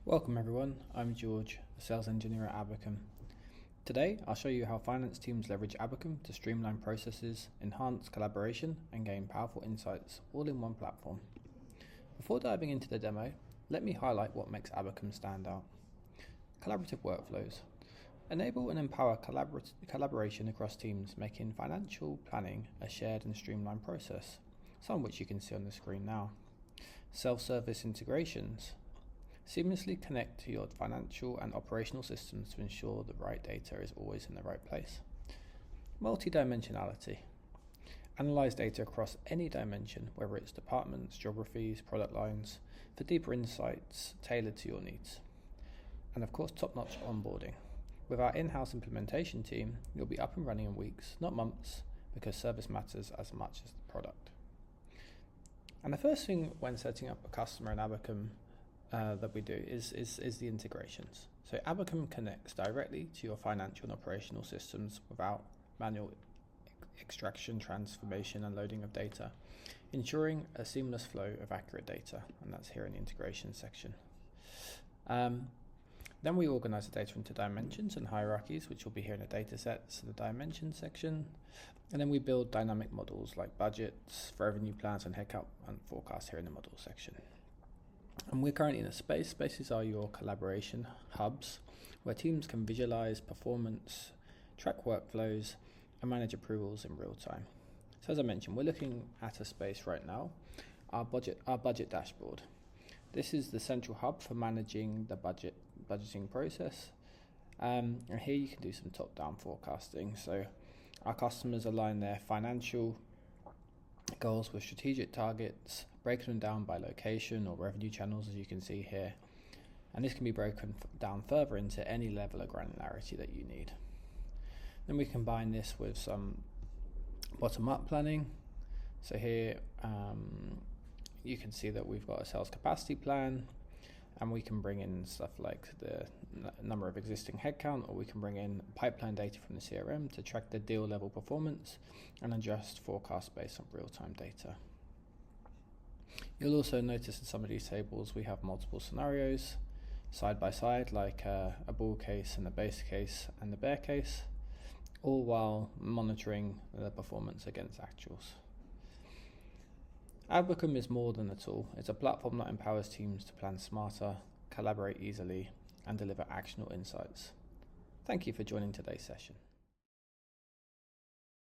Welcome everyone, I'm George, a sales engineer at Abacum. Today I'll show you how finance teams leverage Abacum to streamline processes, enhance collaboration and gain powerful insights all in one platform. Before diving into the demo, let me highlight what makes Abacum stand out. Collaborative workflows. Enable and empower collaboration across teams, making financial planning a shared and streamlined process, some of which you can see on the screen now. Self-service integrations. Seamlessly connect to your financial and operational systems to ensure the right data is always in the right place. Multi-dimensionality. Analyze data across any dimension, whether it's departments, geographies, product lines, for deeper insights tailored to your needs. And of course, top-notch onboarding. With our in-house implementation team, you'll be up and running in weeks, not months, because service matters as much as the product. And the first thing when setting up a customer in Abacum that we do is the integrations. So Abacum connects directly to your financial and operational systems without manual extraction, transformation and loading of data, ensuring a seamless flow of accurate data, and that's here in the integration section. Then we organize the data into dimensions and hierarchies, which will be here in the data sets in the dimension section. And then we build dynamic models like budgets, revenue plans and headcount and forecasts here in the model section. And we're currently in a space. Spaces are your collaboration hubs where teams can visualize performance, track workflows, and manage approvals in real time. So as I mentioned, we're looking at a space right now, our budget dashboard. This is the central hub for managing the budgeting process. And here you can do some top-down forecasting. So our customers align their financial goals with strategic targets, breaking them down by location or revenue channels, as you can see here. And this can be broken down further into any level of granularity that you need. Then we combine this with some bottom-up planning. So here you can see that we've got a sales capacity plan, and we can bring in stuff like the number of existing headcount, or we can bring in pipeline data from the CRM to track the deal level performance and adjust forecasts based on real-time data. You'll also notice in some of these tables we have multiple scenarios side by side, like a bull case and a base case and the bear case, all while monitoring the performance against actuals. Abacum is more than a tool. It's a platform that empowers teams to plan smarter, collaborate easily, and deliver actionable insights. Thank you for joining today's session.